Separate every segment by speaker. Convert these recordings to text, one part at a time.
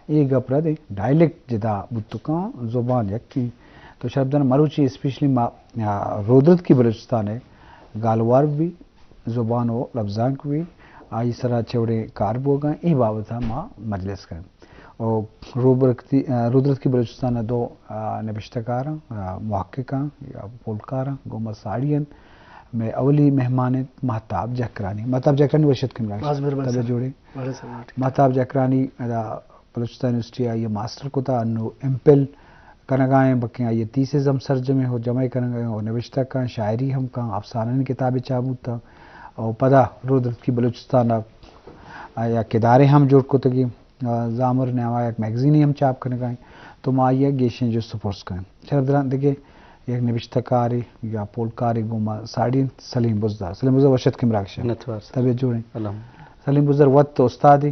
Speaker 1: یہ گپرا دے ڈائلیکٹ جدا بتکا زبان یکی تو شربدان مروچی اسپیشلی رودرت کی بلوچستان ہے گالوار بھی زبان و لفظان کو بھی آئی سرا چوڑے کار بوگا ای بابت ماں مجلس کریں اور رودرت کی بلوچستان دو نبشتکار محققاں یا پولکاراں گوما ساڑین میں اولی مہمان مہتاب جکرانی ورشت کم راک جوڑے مہتاب جکرانی بلوچستان یونیورسٹی آئی ماسٹر کو تھا انو امپل کنگائیں بکیں آئی تیسزم سرجمے ہو جمع کنگائیں اور نوشتہ شاعری ہم کہاں افسانہ کتابیں چابود تھا اور پدا رودرت کی بلوچستان یا کدارے ہم جوڑ کو تگی زامر نے ہمارا ایک میگزینی ہم چاپ کرنے گائیں تو ماں گیشیں جو سپورٹس کریں شربدران دیکھے ایک نوشتہ کاری یا پولکاری گوما ساڑین سلیم بزدار ورشت کم راکشہ طبیعت جوڑیں سلیم بزدار وقت استادی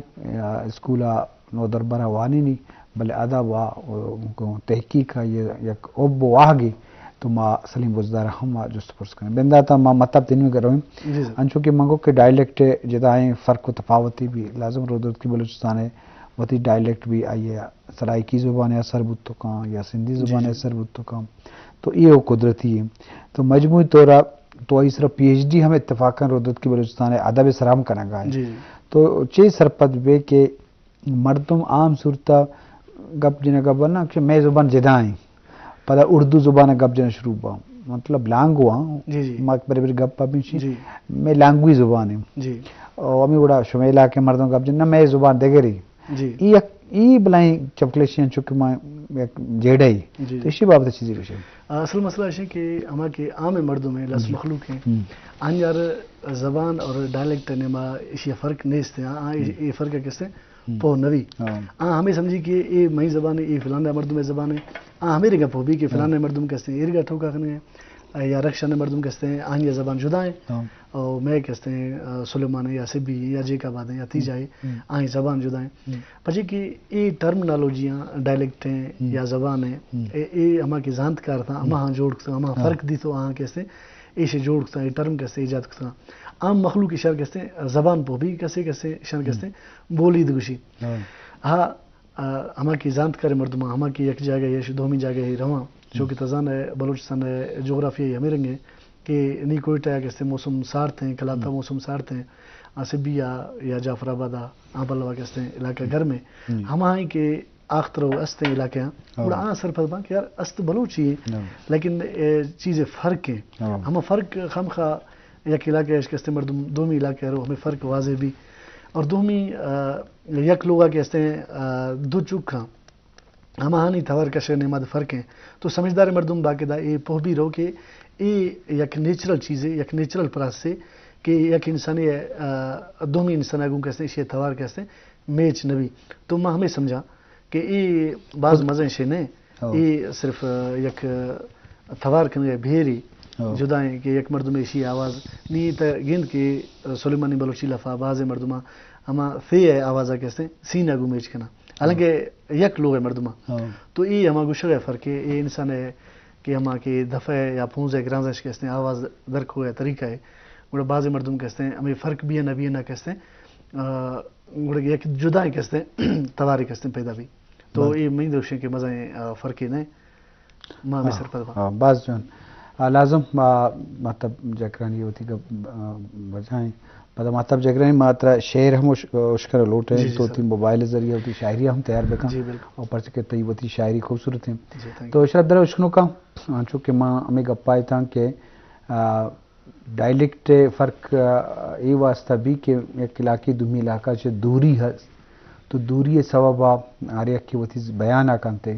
Speaker 1: اسکولہ نو دربارہ وانی نہیں بلے ادب و تحقیق کا یہ یک اوب واہگی تو ماں سلیم بزدار ہم جو سپورٹس کریں بندہ تھا ماں مطلب تین میں کر رہا ہوں انچو کہ منگو کے ڈائلیکٹ جدائیں فرق و تفاوتی بھی لازم رودرت کی بلوچستان ہے وتی ڈائلیکٹ بھی آئیے سرائکی زبان ہے اثر بتو کام یا سندھی زبان ہے اثر بتو کام تو یہ قدرتی ہے تو مجموعی طور تو اس طرح پی ایچ ڈی ہم اتفاقاً رودرت کی بلوچستان ہے ادب سرام کرنا گائے تو چھ سرپد بے کہ مردم عام صورتہ گپ جنہ گپ نا کہ میں زبان جدائیں پدا اردو زبان گپ جنہ شروع با مطلب لانگو ماک بڑے بڑے گپ پابی میں لانگوی زبان ہے اور ہمیں بڑا شمیلا کے مردوں گپ جنہ میں زبان دے گری ای بلائیں چپکلیشین چکے ماں جیڑائی تو اسی بابت چیزیں کچھ
Speaker 2: اصل مسئلہ ہے کہ ہما کے عام مردوں میں لس مخلوق ہیں آن یار زبان اور ڈائلیکٹ نے ماں اسی فرق نیست ہیں یہ فرق ہے کس سے پو نوی ہمیں سمجھی کہ یہ مئی زبان ہے یہ فلانا مردم زبان ہے ہمیں رگا پو بھی کہ فلانا مردم کہتے ہیں ارگا ٹھوکا کرنے ہیں یا رکشان مردم کہتے ہیں آن یہ زبان جدا ہیں اور میں کہتے ہیں سلیمان یا سبی یا جے کا بات ہے یا تیجا ہے آئیں زبان جدا ہیں پچھے کہ یہ ٹرمنالوجیاں ڈائلیکٹ ہیں یا زبان ہیں یہ ہما کی زانت کار تھا ہما ہاں جوڑ کتا ہما فرق دی تو آہاں کہتے ہیں ایسے جوڑ کتا یہ ٹرم کہتے ہیں ایجاد کتا عام مخلوق اشار کہتے ہیں زبان پو بھی کیسے اشار کہتے ہیں بولی دگوشی ہاں ہما کی زانت کار مردمہ ہما کی یک جگہ یا دومی جگہ ہی رواں جو کہ تزان ہے بلوچستان ہے جغرافیہ ہمیں رنگے کہ نی کوئٹہ کہتے ہیں موسم سارت ہیں کلاتا موسم سارت ہیں آسبی یا جعفر آباد آبلوا کہتے ہیں علاقہ گھر میں ہم آئیں کہ آختر و است علاقے ہیں بڑا آن سر پھر کہ یار است بلوچی ہے لیکن چیزیں فرق ہیں ہم فرق خامخواہ یک علاقہ کہتے ہیں مردم دومی علاقہ رو ہمیں فرق واضح بھی اور دومی یک لوگا کہتے ہیں دو چوکھاں ہم آنی تھوار کشے نعمت فرق ہیں تو سمجھدار مردم باقاعدہ یہ پوہ بھی رہو کہ یہ یک نیچرل چیز ہے یک نیچرل پراس سے کہ یک انسانی دومی انسان اگوں کہتے ہیں اسی تھوار کہتے ہیں میچ نبی تو میں ہمیں سمجھا کہ یہ بعض مزیں شے نہیں یہ صرف یک تھوار کنگے بھیری جدائیں کہ یک مردم ایشی آواز نہیں تا گند کہ سلیمانی بلوچی لفا بعض مردمہ ہما فی آوازہ کہتے ہیں سین اگوں میچ کنا حالانکہ یک لوگ ہے مردمہ تو یہ ہما گوشر ہے فرق ہے یہ انسان ہے کہ ہما کے دفعہ یا پھونز ہے گرانزش کہتے ہیں آواز درک ہوا ہے طریقہ ہے گوڑا بعض مردم کہتے ہیں ہمیں فرق بھی ہے نبی نہ کہتے ہیں گوڑا یک جدا کہتے ہیں تواری کہتے ہیں پیدا بھی تو یہ میں دوشیں کہ مزیں فرق ہی نہیں ماں میں سر پر
Speaker 1: بعض جان لازم مطلب جکرانی ہوتی کہ بجائیں پتہ مطلب جگرانی ماترا شعر ہم اشکر لوٹ ہے تو تین موبائل ذریعہ ہوتی شاعری ہم تیار بکا اور پرچہ کے طیبتی شاعری خوبصورت ہیں تو شرط در اشکنوں کا چونکہ ماں ہمیں گپائے تھا کہ ڈائلیکٹ فرق یہ واسطہ بھی کہ ایک علاقے دومی علاقہ سے دوری ہے تو دوری سبب آریا کی وہ تھی بیان آکانتے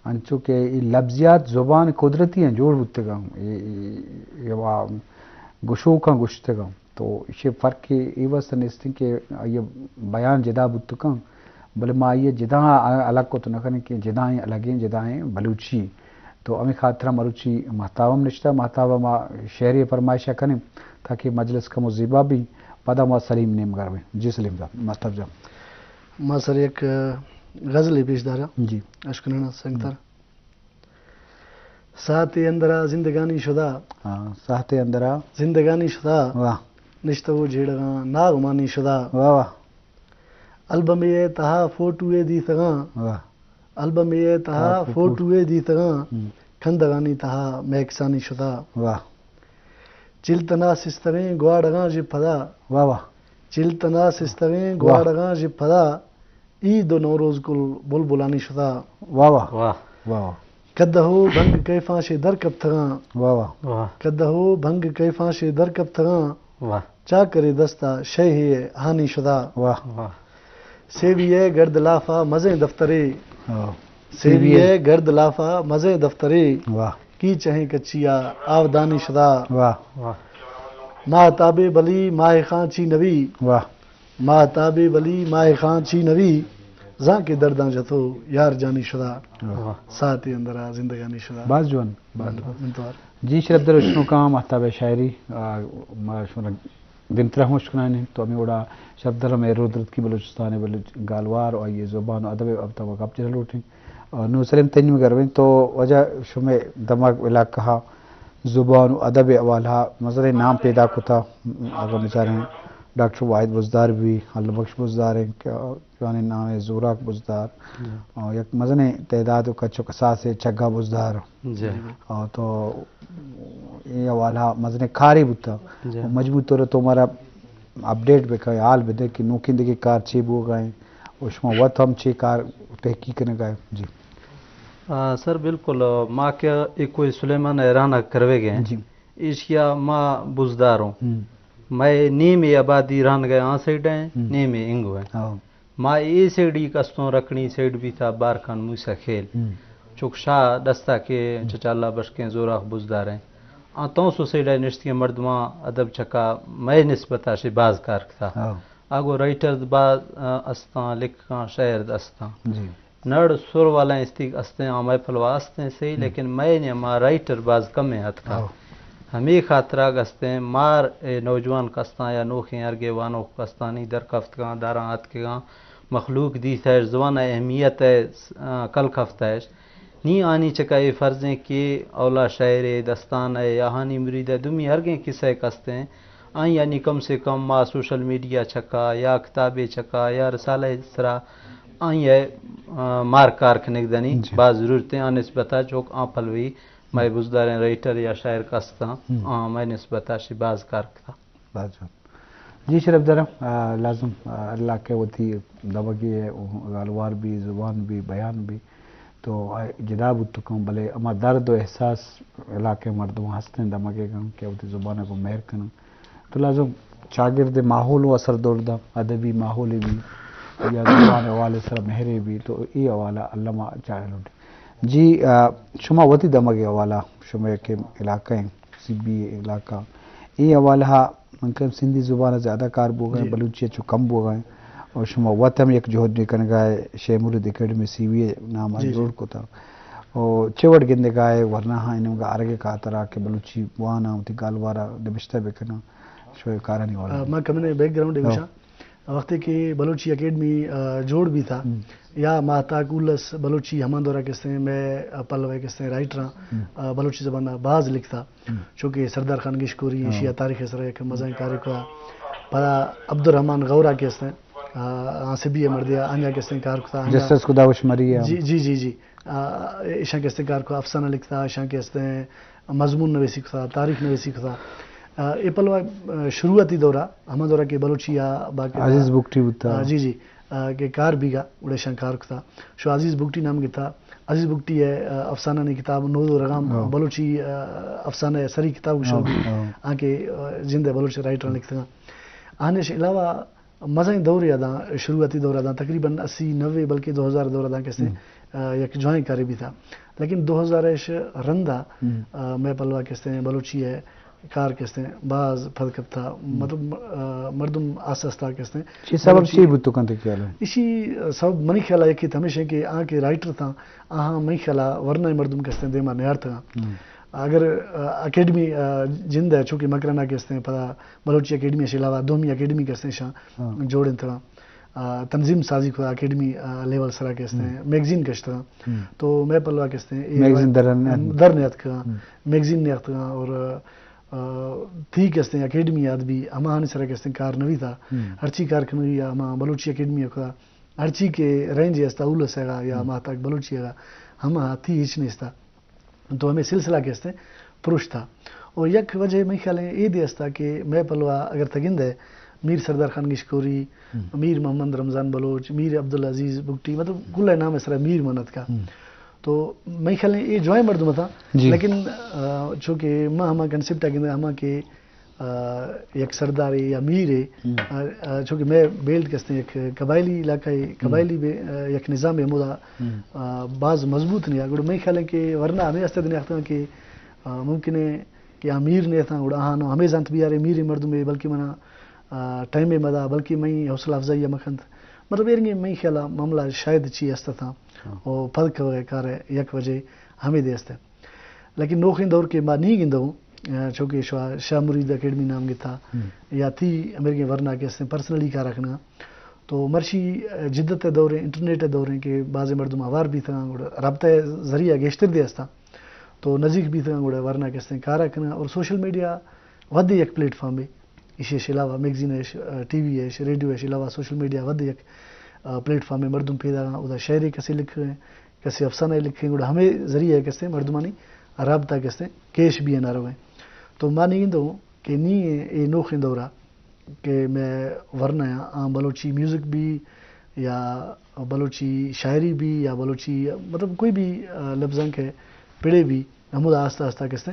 Speaker 1: انچو کہ لفظیات زبان قدرتی ہیں جوڑ بھتے گا یہ گشو کا گشتے گا تو یہ فرق یہ واسطہ نیستیں کہ یہ بیان جدا بھتے گا بلے ماں یہ جدا الگ کو تو نہ کریں کہ جدائیں الگ ہیں جدائیں بلوچی تو ہمیں خاطرہ مروچی محتاوم نشتہ محتاوہ ماں شہری فرمائشہ کریں تاکہ مجلس کا مزیبہ بھی پدا ماں سلیم نیم گرویں جی سلیم جا محتاب جا
Speaker 2: ماں سر ایک غزل پیش دارا
Speaker 1: جی
Speaker 2: اشکنانا سنگتر ساعت اندرا زندگانی شدہ
Speaker 1: ساعت اندرا
Speaker 2: زندگانی شدہ
Speaker 1: واہ
Speaker 2: نشتہ وہ جھیڑگاں ناغمانی شدہ
Speaker 1: واہ واہ
Speaker 2: البم یہ تہا فوٹوے دی تگاں
Speaker 1: واہ
Speaker 2: البم یہ تہا فوٹوے دی تگاں کھندگانی تہا میکسانی شدہ
Speaker 1: واہ
Speaker 2: چلتنا سستویں گواڑگاں جی پھدا
Speaker 1: واہ واہ
Speaker 2: چلتنا سستویں گواڑگاں جی پھدا عید و نوروز کل بلبلانی شدہ
Speaker 1: واہ واہ
Speaker 3: واہ
Speaker 1: واہ
Speaker 2: کدہو بھنگ کیفاں شے در کب تھگاں
Speaker 1: واہ واہ
Speaker 3: واہ
Speaker 2: کدہو بھنگ کیفاں شے در کب تھگاں
Speaker 3: واہ
Speaker 2: چا کرے دستہ شے ہے ہانی شدہ
Speaker 1: واہ
Speaker 3: واہ
Speaker 2: سیویے گرد لافا مزے دفترے
Speaker 1: واہ
Speaker 2: سیویے گرد لافا مزے دفترے
Speaker 1: واہ
Speaker 2: کی چہیں کچیا آودانی شدہ
Speaker 1: واہ
Speaker 3: واہ
Speaker 2: ماہ تاب بلی ماہ خاں چی نوی
Speaker 1: واہ
Speaker 2: ماہ تاب بلی ماہ خاں چی نوی زاں کے درداں جتو یار جانی شدہ
Speaker 3: واہ
Speaker 2: ساتھ اندرا زندگانی شدہ
Speaker 1: باز جوان باز
Speaker 2: انتوار
Speaker 1: جی شرف در اشنو کام محتاب شاعری دن طرح مشکنائن تو ہمیں اڑا شرف در میں رودرت کی بلوچستان بلوچ گالوار اور یہ زبان و ادب اب تک اب چل اٹھیں اور نو سلیم تنج میں کرویں تو وجہ شمع دماغ علاقہ کہا زبان و ادب اوالہ مزر نام پیدا کو تھا اگر بچارے ہیں ڈاکٹر واحد بزدار بھی اللہ بخش بزدار ہیں جوانی نام ہے زوراک بزدار اور یک مزن تعداد کا چکساس ہے چگا بزدار
Speaker 3: جی
Speaker 1: اور تو یہ والا مزن کھاری بتا
Speaker 3: جی
Speaker 1: مجموع طور تو ہمارا اپڈیٹ بے کہ حال بے دے کہ نوکندگی کے کار چی بو گئے اس میں وقت ہم چی کار تحقیق کرنے گئے جی
Speaker 3: سر بالکل ماں کے ایک کوئی سلیمان ایرانہ کروے گئے
Speaker 1: جی
Speaker 3: ایشیا ماں بزدار ہوں میں نیم آبادی ران گئے آن سائڈ ہیں نیم انگو ہیں ماں اے سیڈی کستوں رکھنی سیڈ بھی تھا بارکان موسیٰ کھیل چک شاہ دستا کے چچاللہ بشکیں زوراخ بزدار ہیں آن تون سو سیڈا نشتی مردماں ادب چکا میں نسبتا شی باز کار تھا آگو رائٹر باز استان لکھاں شاعر استان
Speaker 1: جی
Speaker 3: نڑ سر والا استیق استیں آمائی پلوا استیں صحیح لیکن میں نے ماں رائٹر باز کم ہے ہتھ کا ہمیں خاطرہ گستیں مار نوجوان کستان یا نوخیں ارگے وانو کستانی در کفت گاں داراں ہتھ کے گاں مخلوق دی تھیش زبان اہمیت ہے کل کفتیش نی آنی چکائی فرضیں کہ اولا شاعر دستان ہے یا ہانی مرید ہے دمی ہرگیں کسے کستیں آئیں یعنی کم سے کم ماں سوشل میڈیا چکا یا کتابیں چکا یا رسالہ سرا آئیں ہے مار کار کھنک دنی بعض ضرورتیں آن نسبتا چوک آن پلوی میں بزداریں رائٹر یا شاعر کستا میں نسبتا شی باز کار کتا
Speaker 1: جی شرف درم لازم اللہ کے وتی دبگی ہے غالوار بھی زبان بھی بیان بھی تو جدا بتکوں بلے اما درد و احساس علاقے مردوں ہنستے ہیں دمگے گا کہ وتی زبان کو مہر کرنا تو لازم شاگرد ماحول و اثر دوردہ ادبی ماحول بھی یا زبان حوالے سر مہرے بھی تو یہ حوالہ علامہ چاہے لوٹ جی شما وتی دمگے حوالہ شما کے علاقہ ہیں سی بی علاقہ یہ حوالہ ممکن سندھی زبان زیادہ کار بو گئے بلوچی چو کم بو گئے اور شما وقت ہم ایک جوہد نکن گئے شیمورد اکیڈمی سی وی نام جوڑ کو تھا اور چوڑ گندے گئے ورنہ ہاں انہوں کا آرگے کا طرح کہ بلوچی وانا ہوتی گالوارا دبشتہ بکنا شوئے کارانی والا
Speaker 2: میں کمنے بیک گراؤنڈ ہے وقت کہ بلوچی اکیڈمی جوڑ بھی تھا یا ماہتاک اولس بلوچی ہمان دورہ کہتے ہیں میں پلوے کہتے ہیں رائٹراں بلوچی زبان باز لکھتا چونکہ سردار خان گشکوری شیعہ تاریخ سر ایک مزائی کاری کو پدا عبدالرحمن غورہ کہتے ہیں آنسبی مردیا آنیا کہتے ہیں کار کو
Speaker 1: جسٹس خداوش مری
Speaker 2: جی جی جی جی ایشاں کہتے ہیں کار کو افسانہ لکھتا ایشاں کہتے ہیں مضمون نویسی کو تھا تاریخ نویسی کو تھا یہ پلوا شروعاتی دورہ ہمان دورہ کے بلوچی باقی
Speaker 1: عزیز بکٹی ہوتا
Speaker 2: جی جی کہ کار بھی گا اڑے شنکار کو تھا شو عزیز بکٹی نام کی تھا عزیز بکٹی ہے افسانہ نے کتاب نود و رغام بلوچی افسانہ سری کتاب شو بھی آن کے زندہ بلوچی رائٹر لکھتے ہیں آنے سے علاوہ مزائی دور یاداں شروعاتی دورہ دا تقریباً 80-90 بلکہ 2000 دورہ دا کہتے ہیں یک جوائیں کاری بھی تھا لیکن 2000 رندہ میں پلوا کہتے ہیں بلوچی ہے کار کہتے ہیں بعض فرق تھا مطلب مردم آساستا کہتے ہیں
Speaker 1: یہ سبب چی بتو کنتے کیا لیں
Speaker 2: اسی سبب منی خیالہ ایک ہی ہمیشہ کہ آن کے رائٹر تھا آہاں منی خیالہ ورنہ مردم کہتے ہیں دیما نیار تھا اگر اکیڈمی جند ہے چونکہ مکرانہ کہتے ہیں پدا بلوچی اکیڈمی سے علاوہ دومی اکیڈمی کہتے ہیں شاہ جوڑیں تھا تنظیم سازی کو اکیڈمی لیول سرا کہتے ہیں میگزین کہتے ہیں تو میں پلوا کہتے ہیں
Speaker 1: میگزین
Speaker 2: در نیت کا میگزین نیت کا اور تھی کہتے ہیں اکیڈمی یاد بھی ہما ہانی سرا کہتے ہیں کار نوی تھا ہرچی کار کنوی یا ہما بلوچی اکیڈمی کا ہرچی کے رینج استا اول سیگا یا ہما تک بلوچی گا ہما تھی ہچ نہیں استا تو ہمیں سلسلہ کہتے ہیں پروش تھا اور یک وجہ میں خیال ہے یہ دیستا کہ میں پلوا اگر تگند ہے میر سردار خان گشکوری میر محمد رمضان بلوچ میر عبدالعزیز بگٹی مطلب کل نام ہے سر میر منت کا تو میں خیال ہے یہ جوائیں مردم تھا لیکن چونکہ ماں ہما کنسپٹ ہے ہما کے یک سردار ہے یا میر ہے چونکہ میں بیلٹ کہتے ہیں ایک قبائلی علاقہ ہے قبائلی یک نظام ہے مدا بعض مضبوط نہیں ہے میں خیال ہے کہ ورنہ ہمیں اس طرح آختا ہوں کہ ممکن ہے کہ امیر نے تھا گڑا ہاں ہمیں جانت بھی آ رہے میر مردم ہے بلکہ منا ٹائم میں مدا بلکہ میں حوصلہ افزائی مکھنت مطلب یہ میں خیال معاملہ شاید چی استا تھا اور پھلک کار یک وجہ ہمیں دے استے لیکن نوخین دور کے بعد نہیں گندوں چونکہ شاہ مرید اکیڈمی نام گتا یا تھی امریکہ ورنہ کے اس نے پرسنلی کا رکھنا تو مرشی جدت دوریں انٹرنیٹ دوریں کہ بعض مردم آوار بھی تھا رابطہ ذریعہ گیشتر دے استا تو نزدیک بھی تھا گوڑا ورنہ کے اس نے کار رکھنا اور سوشل میڈیا ود ایک پلیٹ فارم ہے اس علاوہ میگزین ہے ٹی وی ہے ریڈیو ہے علاوہ سوشل میڈیا ود ایک پلیٹ فارم میں مردم پیدا ادا شاعری کیسے لکھ رہے ہیں کیسے افسانہ لکھیں گوڑا ہمیں ذریعہ کیسے مردمانی رابطہ کیسے کیش بھی نہ رہے تو ماں نہیں دوں کہ نہیں یہ نوخ دورہ کہ میں ورنہ عام بلوچی میوزک بھی یا بلوچی شاعری بھی یا بلوچی مطلب کوئی بھی لفظاں کے پڑے بھی ہم آہستہ آہستہ کیسے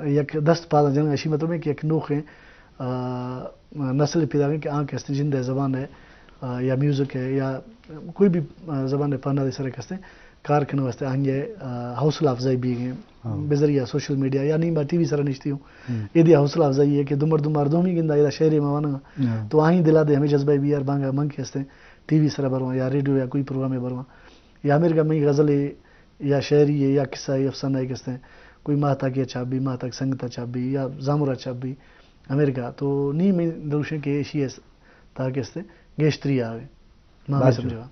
Speaker 2: یک دست پادا جنگ اشی مطلب ہے کہ ایک نوخ نسل پیدا کریں کہ آنکھ کیسے زندہ زبان ہے یا میوزک ہے یا کوئی بھی زبان پانا دے سر کہتے ہیں کار کرنے واسطے آنگے حوصلہ افزائی بھی گئے بذریعہ سوشل میڈیا یا نہیں میں ٹی وی سر نشتی ہوں یہ دی حوصلہ افزائی ہے کہ دمر دومی گندہ یہ شہری موانا تو آہیں دلا دے ہمیں جذبہ بھی یار بانگا منگ کہتے ہیں ٹی وی سر برواں یا ریڈیو یا کوئی پروگرام ہے برواں یا امریکہ میں غزل ہے یا شاعری ہے یا قصہ ہے افسانہ ہے کہتے ہیں کوئی ماہ تک یہ چھاپ بھی ماہ تک سنگتا چھاپ بھی یا زامورہ چھاپ بھی امریکہ تو نہیں میں دروشیں کہ ایشی ہے تا کہتے ہیں گیشتری آگے ماں سمجھا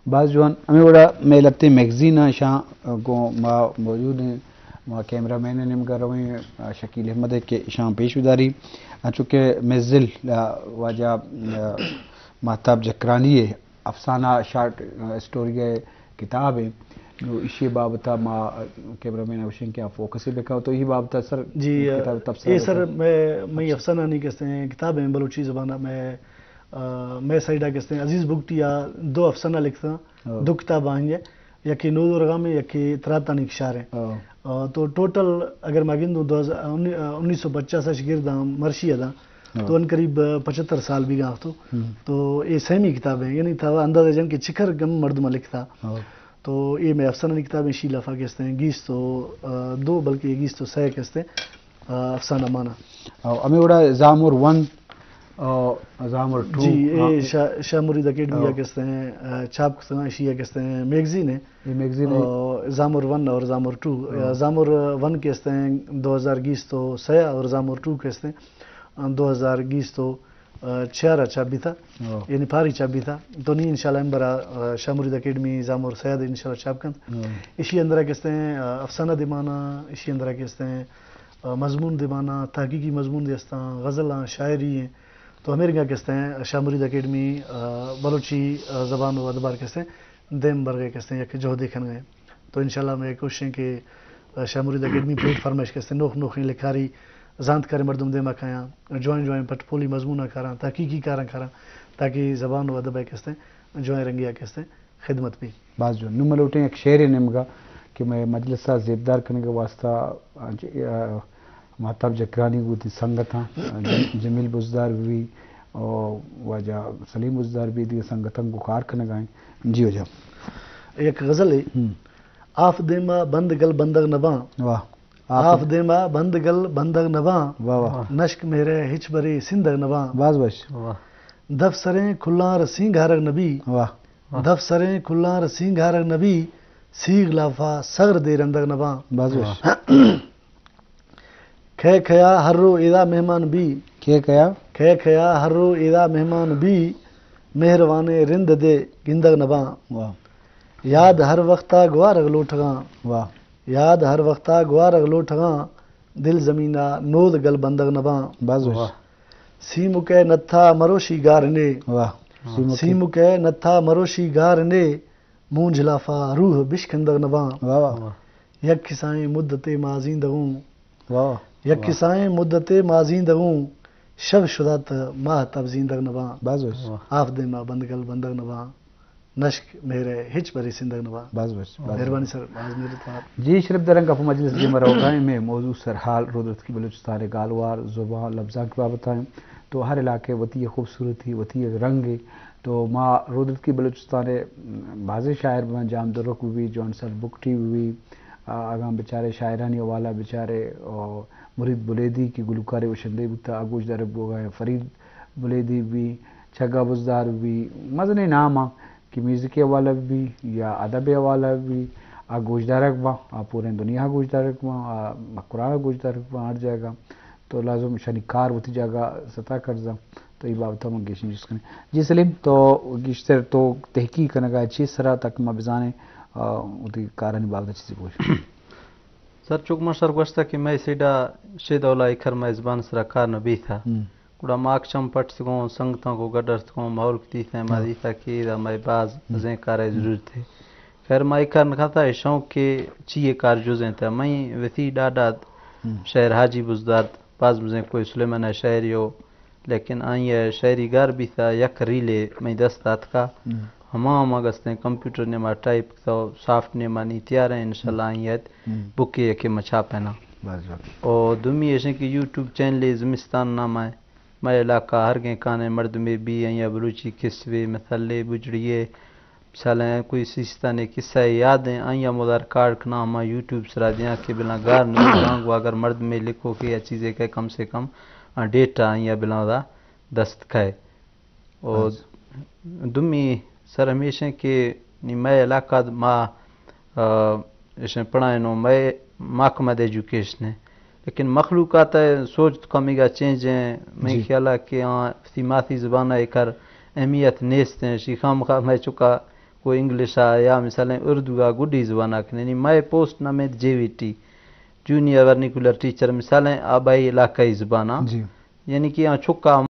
Speaker 1: بعض جوان ہمیں بڑا میں لگتے میگزین شاہ کو ماں موجود ہیں ماں کیمرہ مین نم کر رہے ہیں شکیل احمد کے شام پیش وداری چونکہ مزل واجہ مہتاب جکرانی ہے افسانہ شارٹ اسٹوری ہے کتاب ہے اسی بابتا ماں کیمرہ مین اوشن کیا فوکس بکا تو یہ بابتا سر
Speaker 2: جی یہ سر میں افسانہ نہیں کہتے ہیں کتاب ہے بلوچی زبانہ میں سائڈہ کہتے ہیں عزیز بگٹی یا دو افسانہ لکھتا ہوں دو کتاب آئیں یا کہ نود رغام ہے یا کہ تراتانی کشار ہیں تو ٹوٹل اگر میں گندوں 1950 گرد مرشی ادا تو ان قریب 75 سال بھی گاہ تو یہ سہمی کتاب ہے یعنی تھا اندازہ جن کے چکر گم مردمہ لکھتا تو یہ میں افسانہ کتاب ہیں شیلافہ کہتے ہیں گیس تو دو بلکہ گیس تو سہ کہتے ہیں افسانہ مانا
Speaker 1: ہمیں بڑا زامور 1 زامور 2
Speaker 2: جی یہ شاہ مرید اکیڈمی کہتے ہیں چھاپ شیعہ کہتے ہیں میگزین ہے
Speaker 1: یہ میگزین
Speaker 2: زامور 1 اور زامور 2 زامور 1 کہتے ہیں 2020 تو سیا اور زامور 2 کہتے ہیں 2020 تو 6 چھاپ بھی تھا یعنی پاری چھاپ بھی تھا تو نہیں انشاءاللہ امبرا شاہ مرید اکیڈمی زامور سیاد انشاءاللہ چھاپ کن اسی اندرہ کہتے ہیں افسانہ دیمانہ اسی اندرہ کہتے ہیں مضمون دیمانہ تحقیقی مضمون دیستا غزلاں شاعری ہیں تو امریکہ کہتے ہیں شاہ مرید اکیڈمی بلوچی زبان و ادبار کہتے ہیں دیم برگے کہتے ہیں یا کہ جو دیکھن گئے تو انشاءاللہ میں کوششیں کہ شاہ مرید اکیڈمی پلیٹ فارمش کہتے ہیں نوخی لکھاری زانت کرے مردم دے مکھایا جوائن پٹ پولی مضمونہ کراں تحقیقی کاراں تاکہ زبان و ادب کہتے ہیں جوائن رنگیا کہتے ہیں خدمت بھی
Speaker 1: بعض جو نمل اٹھیں ایک شعر نمگا کہ میں مجلسہ زیبدار کرنے کا واسطہ مہتاب جکرانی کو تھی سنگت ہاں جمیل بزدار بھی اور واجہ سلیم بزدار بھی دی سنگتاں کو کار کرنے گائیں جی ہو جا
Speaker 2: ایک غزل ہے آف دیما بند گل بندگ نباں
Speaker 1: واہ
Speaker 2: آف دیما بند گل بندگ نباں
Speaker 1: واہ
Speaker 2: نشک میرے ہچ بری سندگ نباں
Speaker 1: باز بش
Speaker 2: دف سریں کھلاں رسیں گھارگ نبی
Speaker 1: واہ
Speaker 2: دف سریں کھلاں رسیں گھارگ نبی سیغ لافا سغر دے رندگ نباں
Speaker 1: باز بش
Speaker 2: کھے کھیا ہر رو ایدا مہمان بھی
Speaker 1: کیا
Speaker 2: کھے کھیا ہر رو ایدا مہمان بھی مہروانے رند دے گندگ نباں
Speaker 1: واہ
Speaker 2: یاد ہر وقتا گوار اگلو ٹھگاں
Speaker 1: واہ
Speaker 2: یاد ہر وقتا گوار اگلو ٹھگاں دل زمینہ نود گل بندگ نباں
Speaker 1: باز
Speaker 2: سیمو کے نتھا مروشی گارنے
Speaker 1: واہ
Speaker 2: سیمو کے نتھا مروشی گارنے مونج لافا روح بشکندگ نباں
Speaker 1: واہ واہ
Speaker 2: یک کسائیں مدت مازیندگوں
Speaker 1: واہ
Speaker 2: یک کسائیں مدت مازیندگوں شب شدت ماہ تبزیندگ نباں
Speaker 1: باز
Speaker 2: آف دے ماں بندگل بندگ نباں نشک میرے ہچ بری سندگ نباں
Speaker 1: باز
Speaker 2: مہربانی سر آج میرے تو
Speaker 1: جی شرف درنگ کا مجلس جی مروگائیں میں موضوع سرحال رودرت کی بلوچستان گالوار زبان لفظاں کی بات بتائیں تو ہر علاقے وتی خوبصورتی وتی رنگ تو ماں رودرت کی بلوچستان بعض شاعر میں جام درک ہوئی جون سر بکٹی ہوئی آگام بیچارے شاعرانی والا بیچارے مرید بلیدی کی گلوکار وشندے بتا آگوش در بوگائے فرید بلیدی بھی چھگا بزدار بھی مزنے نام کہ میوزک والا بھی یا ادب والا بھی گوشت دارک با پورے دنیا گوشت دارک با قرآن گوشت دارک با ہر جگہ تو لازم شنیکار ہوتی جگہ سطح کرزا تو یہ بابتا من گیشن جس کریں جی سلیم تو گیشتر تو تحقیق کرنے گا چیز سرا تک ما بزانے ہوتی کارانی بابتا چیزی پوچھ
Speaker 3: سر چکمہ سرگوشتا کہ میں سیڈا شید اولا اکھر میں زبان سرا کار نبی تھا کڑا ماک چم پٹ سکوں سنگتوں کو گڈر سکوں ماحول کی تھی مادی تھا کہ دا میں باز زیں کارے ضرور تھے خیر میں اکھر نکھاتا ہے شوق کے چیئے کار جوزیں تھا میں ویسی ڈاڈا شہر حاجی بزدار باز مزیں کوئی سلیمان شہری ہو لیکن آئی شہری گار بھی تھا یک ریلے میں دستات کا ہمام اگستیں کمپیوٹر نے ما ٹائپ تو سافٹ نے مانی تیار ہیں انشاءاللہ آئیت بکی ہے کہ مچھا پہنا اور دومی ایسے کہ یوٹیوب چینل زمستان نام ہے میں علاقہ ہر گئے کانے مرد میں بھی یا بلوچی قصوے مثلے بجڑیے مثالیں کوئی سیستانے قصہ یادیں آئیں مدار کارڈ کنا ہما یوٹیوب سرا دیا کہ بلا گار نہیں اگر مرد میں لکھو کہ یہ چیزیں کہ کم سے کم ڈیٹا آئیں بلا دا دست کھائے اور دومی سر ہمیشہ کہ میں علاقہ ماں ایسے پڑھائیں نو میں محکمہ ایجوکیشن ہے لیکن مخلوقات سوچ کمی گا چینج ہیں میں خیال ہے کہ سیماتی زبان ایک اہمیت نیست ہیں شیخام خواہ میں چکا کوئی انگلش یا مثلا اردو کا گڈی زبان یعنی میں پوسٹ نامے جے V T junior vernacular teacher مثالیں آبائی علاقائی زبان یعنی کہ چھکا